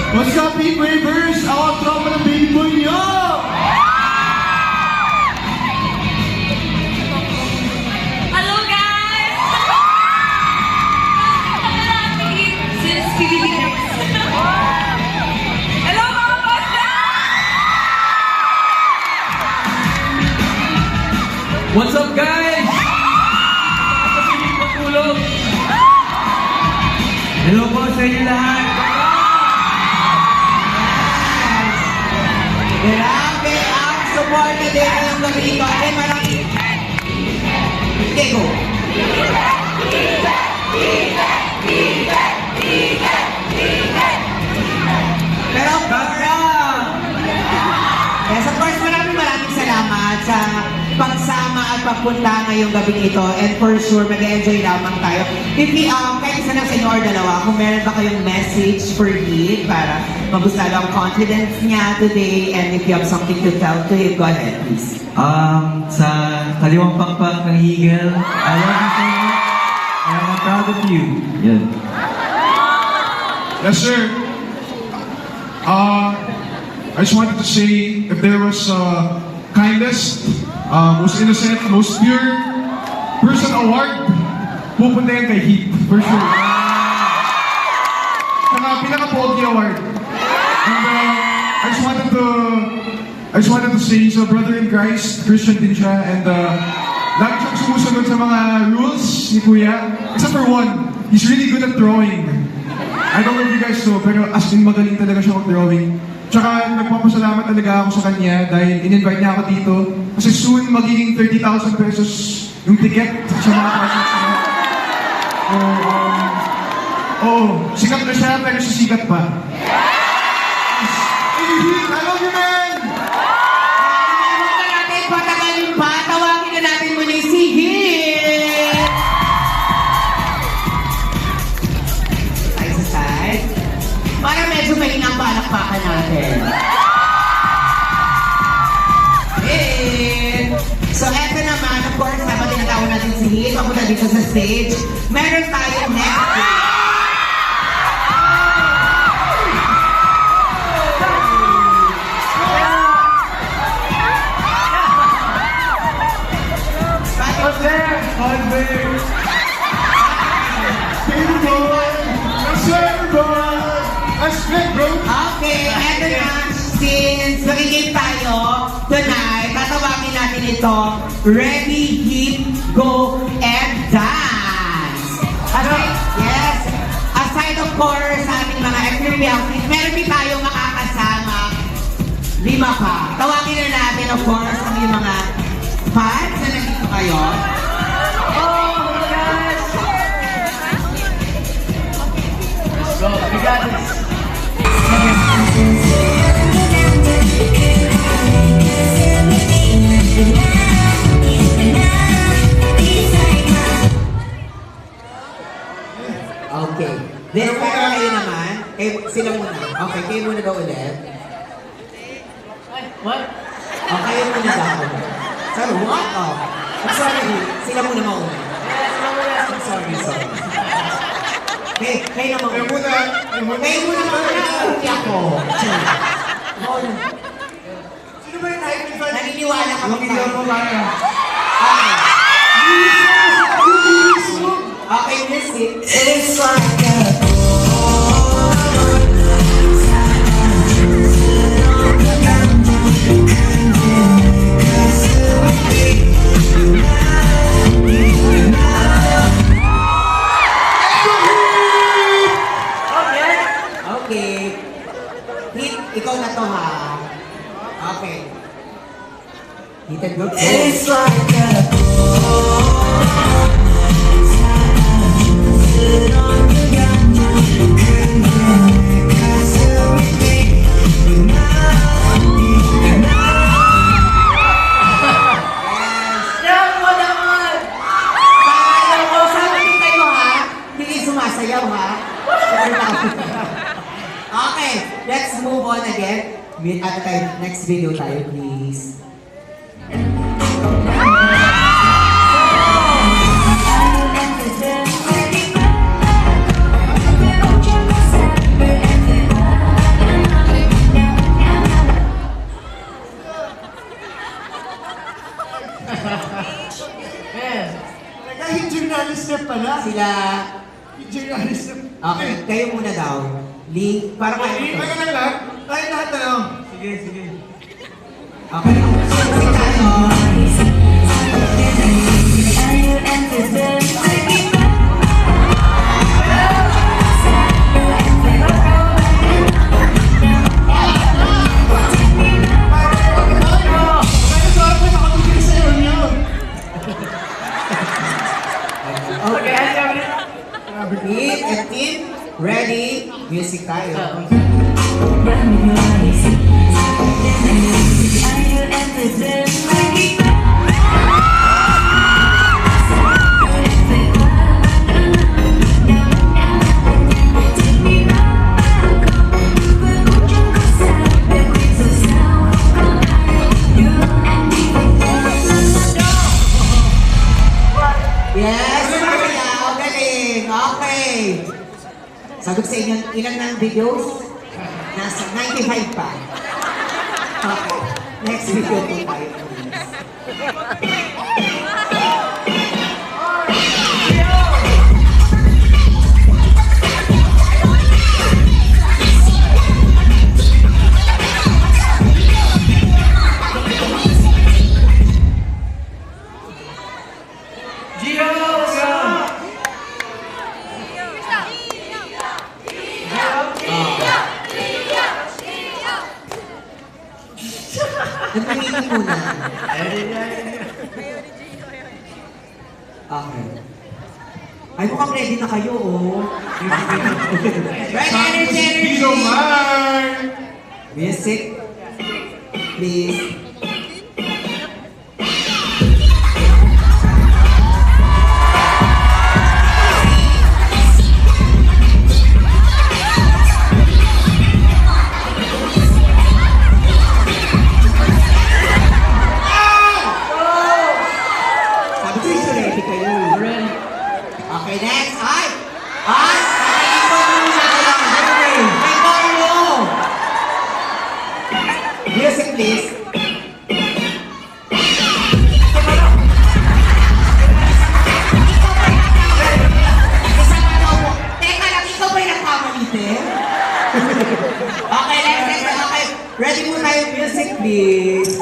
What's up, Heat Ravers? Ako ang tropa ng baby boy niyo! Hello guys! Since Pilipinas. Hello mga basta! What's up, guys? Kapiling matulog. Hello po sa inyo lahat. Grabe ang support na din ng gabi ito. Ay, marami. Okay, go. Pero, yes, of course, maraming salamat sa pagsama at pagpunta ngayong gabi ito. And for sure, mag-enjoy lamang tayo. If kahit isa lang sa inyo or dalawa, kung meron ba kayong message for Heat para mabusta ang confidence niya today, and if you have something to tell to him, go ahead, please. Sa kaliwang pakpak ng Eagle, I love you so much. And I'm proud of you. Yan. Yes, sir. I just wanted to say, if there was kindest, most innocent, most pure person award, pupunta yan kay Heat, for sure. Saka pinaka-pogi award. And I just wanted to say, he's a brother in Christ, Christian din siya, and lagi siyang sumusunod sa mga rules ni Kuya. Except for one, he's really good at drawing. I don't know if you guys know, pero as in magaling talaga siya mag-drawing. Tsaka nagpapasalamat talaga ako sa kanya dahil in-invite niya ako dito. Kasi soon magiging 30,000 pesos yung ticket sa mga concerts niya. Sikat na siya pero sisikat pa. Hey, Heat, I love you, man! Huwag na natin patagalin pa. Tawagin na natin muna yung si Heat. Side sa side. Para medyo may ang palakpakan natin. Hey! So, eto naman, of course, habang tinatawag natin si Heat, papunta dito sa stage, meron tayo next week. Okay, eto na. Since magiging tayo tonight, tatawagin natin ito, Ready, Heat, Go, and Dance! Aside of course sa ating mga activities, meron din tayo makakasama 5 pa. Tawagin na natin of course ang yung mga fans na nandito kayo. So, we got this. Okay. Then, kayo naman. Sila muna. Okay, kayo muna daw ulit. What? Kayo muna daw. Sorry, what? I'm sorry. Sila muna mauna. I'm sorry. Kayo naman. Kayo muna mauna. Hindi ako. Sino ba yung hype fan? Naniniwala ka ba? Okay, music. It's like a Okay. Heat, ikaw na to ha. Okay. Heat and go. It's like a sumasayaw ha. Okay, let's move on again. Meet at tayo, next video tayo, please. Kayo muna daw. Lee, para kayo. Kaya na lahat? Tayo lahat na lang. Sige, sige. Okay. Music tayo. Okay. Meet and team. Ready? Music tayo. Yes! Sayaw! Galing! Okay! Sagot sa inyo, ilan ng videos? Nasa 95 pa. Okay. Next video po tayo. Please. Nagpamili muna. Okay. Ay, mukhang ready na kayo, oh. Right, energy, energy! Tito Mar! Music, please. Sabi ko yung ready kayo. Okay, next. Ay! Ay! May bolo! Music, please. Teka lang, ikaw ba yung nagkamali, te? Okay, next. Okay, ready mo tayo. Music, please.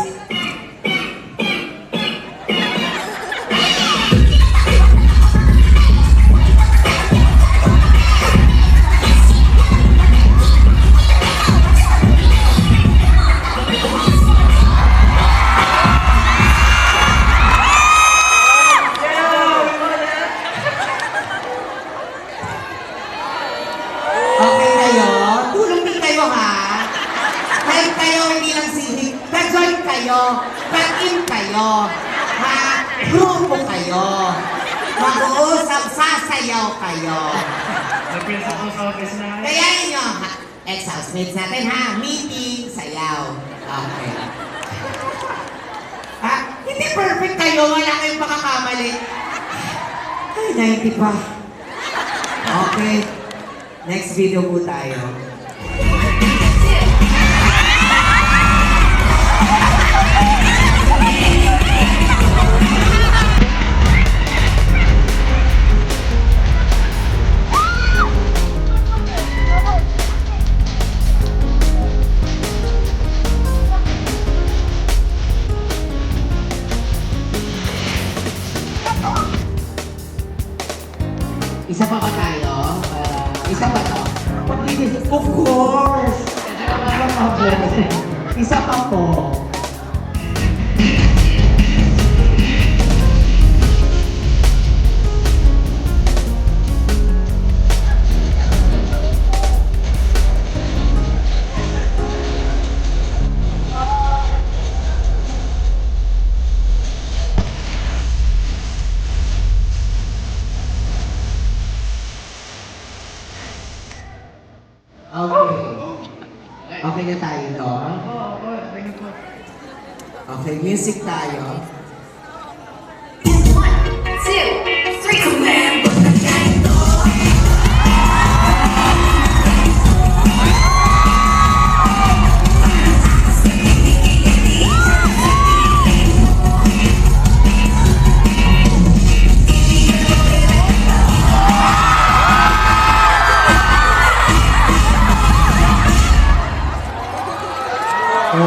Okay kayo? Tulong din kayo ha? Help kayo, hindi lang sihig. Ka-join kayo. Ka-in kayo. Ha? Grupo kayo. Mag-uusap, sasayaw kayo. Kaya ninyo, ex-housemates natin ha? Meeting, sayaw. Okay. Ha? Hindi perfect kayo. Wala kayong makakamali. Ay, 90 pa. Okay. Next video po tayo. Isa pa ba tayo? Isa pa to? Of course! Isa pa po. Okay. Okay na tayo doon? Okay, music tayo. 1, 2, 3, command. Oh.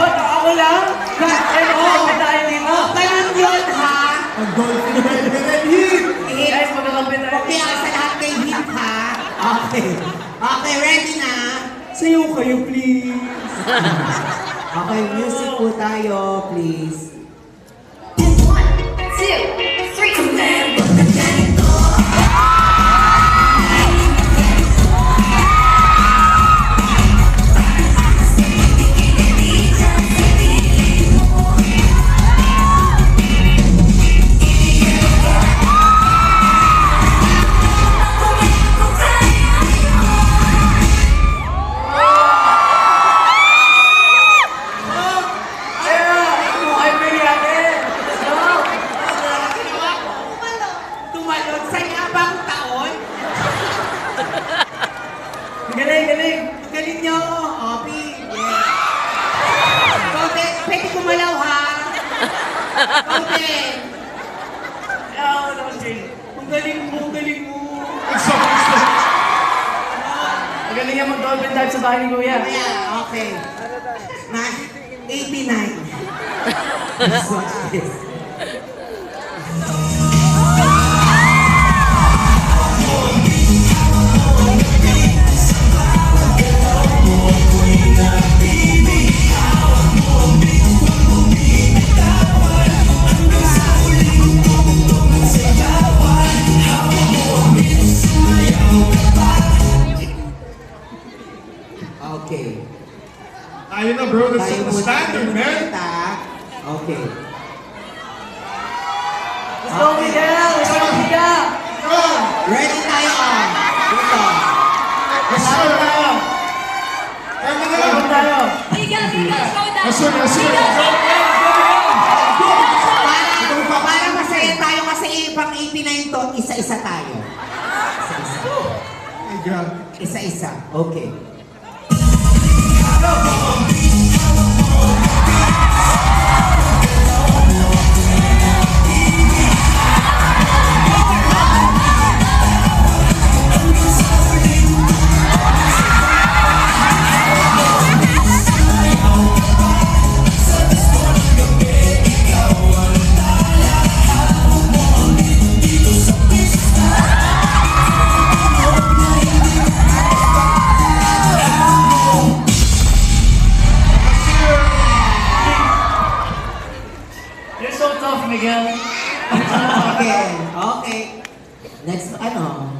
Ba't ako lang? Ano? Ganun yun, ha? Ang dolphin na hit! Guys, magkakampi tayo. Okay, sa lahat kay hit, ha? Okay. Okay, ready na? Sayo kayo, please. Okay, music po tayo, please. 1, 2, 3, command. Ay, biryani. Tumalon sa yabang taon. Galing, galing. Ang galing nyo, Obi. Yeah. Kobe, pwede kumalaw, ha? Kobe. Ayaw naman, Jay. Ang galing mo, ang galing mo. Ang galing niya mag-dolphin dive sa bahay ni Kuya. Yeah, okay. Na, 89. Let's watch this. Okay. Ayun na bro, that's Tayo the muna standard, man! kita. Okay. Let's go, Miguel! Let's go, Miguel! Ready tayo, Dito. Yes, sir! Tayo! Kaya na Tayo! lang! Tayo! Miguel, Miguel, slow down. Yes, sir! Yes, sir! Para masaya tayo kasi pang 89 to, isa-isa tayo. Isa-isa. Oh my God. Isa-isa. Okay. You're so tough, Miguel. Okay. Okay. Next, ano?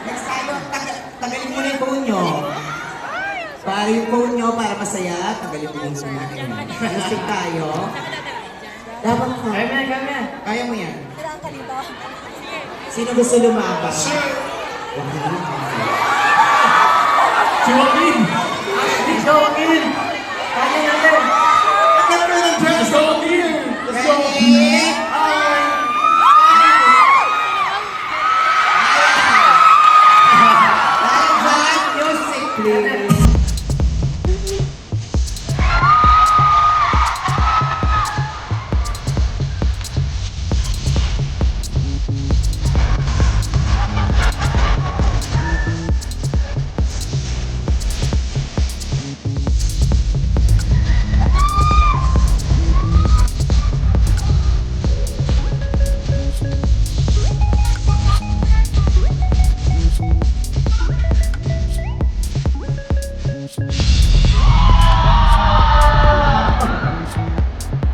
Next tayo, tagalin mo na yung phone nyo. Para yung phone nyo, para masaya, tagalin mo yung phone natin. Music tayo. Dapat ka. Kaya mo yan, kaya mo yan. Kaya mo yan. Sino gusto lumaban? Sir! Si Joaquin! Let's go, Joaquin! Kaya natin! Kaya na lang dyan! Let's go again! Let's go! Ready? Tayo dyan, music please.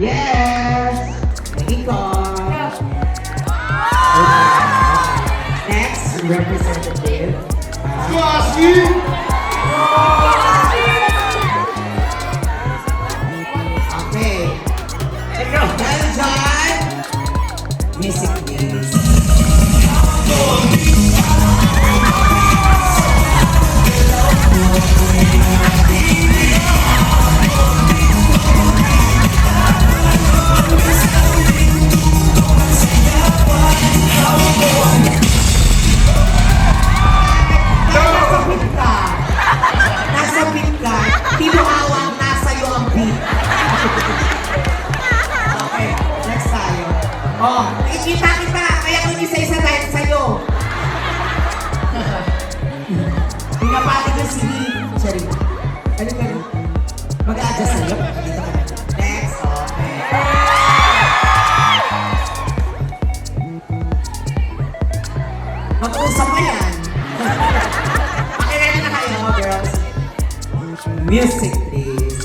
Yes! Ikot! Next, representative. Let's go, Ashley! Okay. Let's go! Well done! Music please. Nasa pita. Mag-usap pa yan. Pakiready na kayo, girls. Music, please.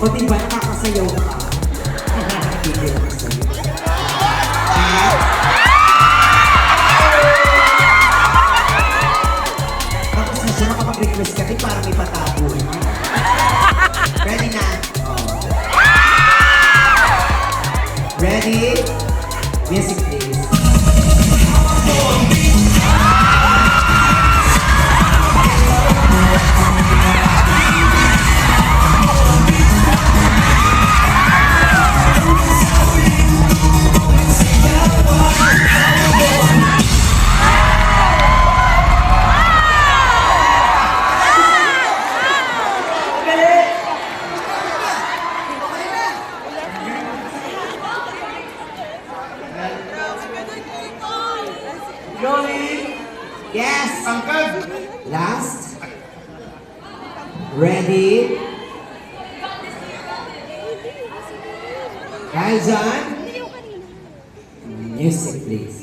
O diba, nakakasayaw ka? Hindi nakakasayaw. Tapos na siya, makapag-request ka, para may patabo. Ready na? Ready? Music please. Joey! Yes! Angkad! Last. Ready? Guys on. Music please.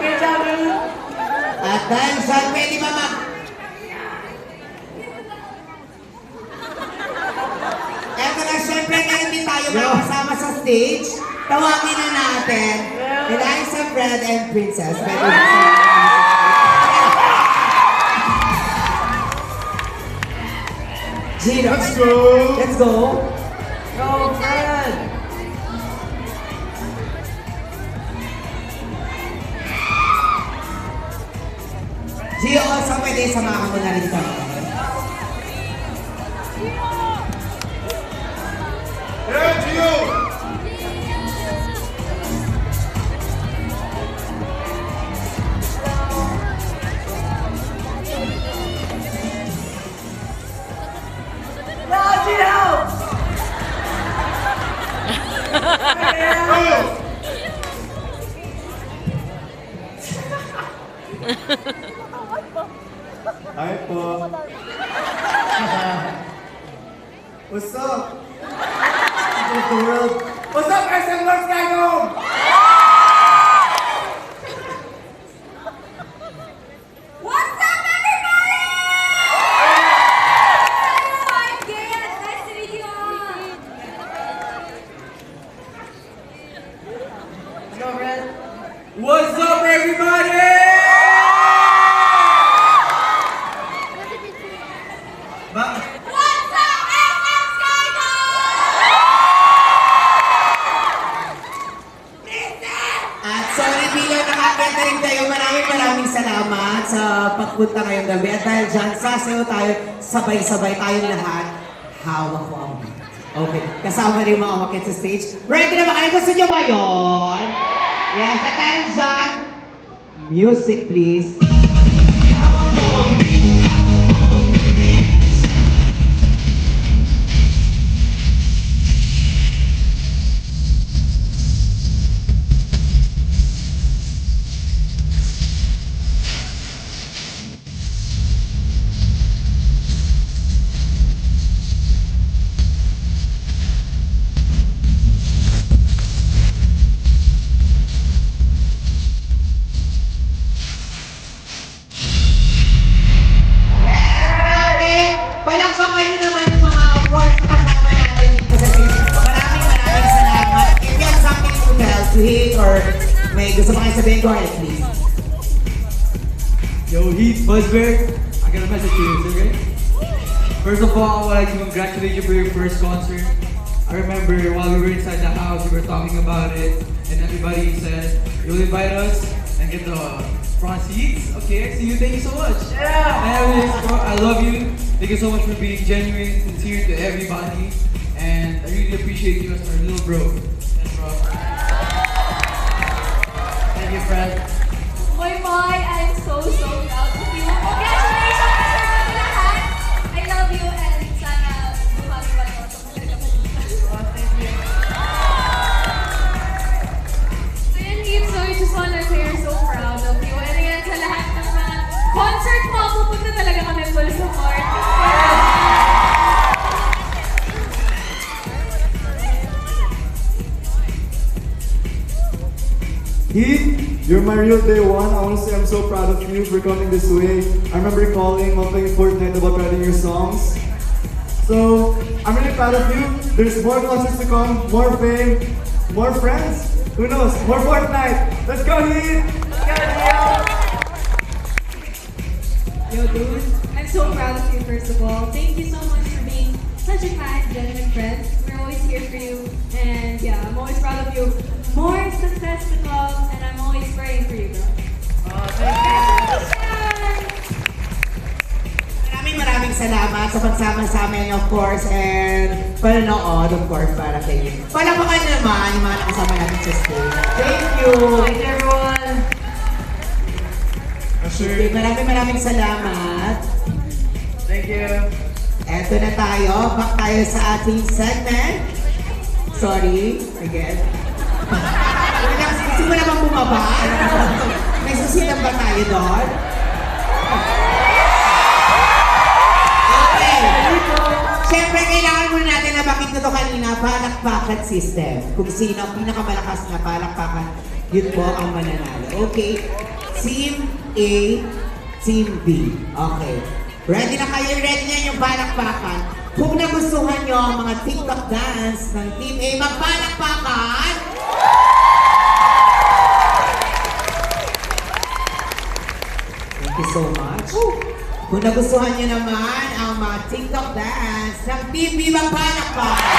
Good job, dude! At dahil saan pwede ba Eto na, syempre ngayon din tayo kasama sa stage. Tawagin na natin Eliza, Fred, and Princess. Pwede ba Gino, Let's go! let's go. Go, Fred! Gio, also pwede samahan mo na rin kami. Yeah, Gio! No, Gino! Go! Hi po. What's up? What's the world? What's up, SM North Gago? What's up, everybody? I'm Gail. Nice to meet you all. Go, Fred! What's up, everybody? What's up, SM Skygo? At sorry, Bilo, nakakanta rin tayo. Maraming salamat sa pagpunta ngayong gabi. At dahil dyan, sasayaw tayo, sabay-sabay tayong lahat. Hawak ko ang beat. Okay, kasama rin mga umakit sa stage. Ready na ba kayo? Gusto nyo ba yun? Yes, at dahil dyan, music please. Palakpakan nyo naman yung mga awards na kasama natin dito sa stage. Maraming salamat. If you have something to tell, to hate, or may gusto pa kayo sabihin, go ahead please. Yo, Heat, Buzzberg, I got a message to you, okay? First of all, I would like to congratulate you for your first concert. I remember while we were inside the house, we were talking about it, and everybody said, you'll invite us and get the front seats. Okay, see you. Thank you so much. Yeah. Anyways, bro, I love you. Thank you so much for being genuine, sincere to everybody. And I really appreciate you as our little bro. Yes, bro. Thank you, Fred. Boy, I'm so proud of you. Congratulations sa ating lahat. I love you and sana bumabi pa ito. Oh, thank you. Ayan, Eve, so I just wanna say we're so proud of you. And ayan, sa lahat ng mga concert mo, pupunta talaga kami full support. Heath, you're my real day one. I want to say I'm so proud of you for coming this way. I remember calling while playing Fortnite about writing your songs. So, I'm really proud of you. There's more concerts to come, more fame, more friends. Who knows? More Fortnite. Let's go, Heath! Yo, dude, I'm so proud of you, first of all. Thank you so much for being such a kind, genuine friend. We're always here for you. And yeah, I'm always proud of you. More success to come, and I'm always praying for you, bro. Oh, thank you. Maraming salamat sa pagsama sa amin, of course, and panonood, of course, para kay you. Palapakan naman yung mga nakasama natin sa stage. Thank you! Thank you, everyone. Yes, sir. Okay, maraming salamat. Thank you. Eto na tayo, back tayo sa ating segment. Sorry, again. Gusto mo naman bumaba? May susitan ba tayo doon? Okay. Siyempre, kailangan muna natin na bakit nito kanina, palakpakan system. Kung sino ang pinakamalakas na palakpakan, yun po ang mananalo. Okay. Team A, Team B. Okay. Ready na kayo? Ready na yung palakpakan? Kung nagustuhan nyo ang mga TikTok dance ng Team A, magpalakpakan! Thank you so much. Kung nagustuhan nyo naman ang mga TikTok dance ng Team B, magpalakpakan!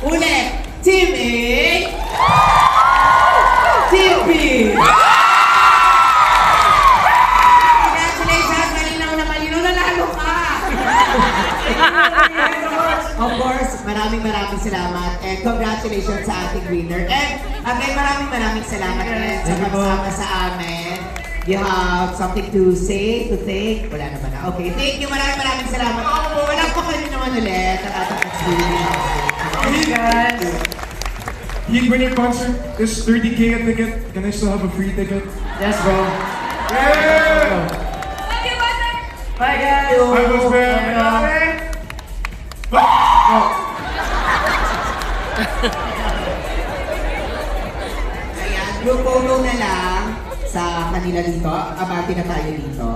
Ulit! Team A! Team B! Congratulations! Malinaw na malinaw, nanalo ka! Of course, maraming salamat and congratulations sa ating winner. And again, maraming salamat din sa pagsama sa amin. You have something to say, to think? Wala naman na. Okay, thank you. Maraming salamat. Walang pa kayo naman ulit ang ating experience. Thank you, guys. Heath, when your concert is 30K a ticket, can I still have a free ticket? Yes, bro. Yeah! Love you, Buster! Bye, guys. Bye, Boss Ben. Ayan, group photo na lang sa kanila dito. Abati na tayo dito.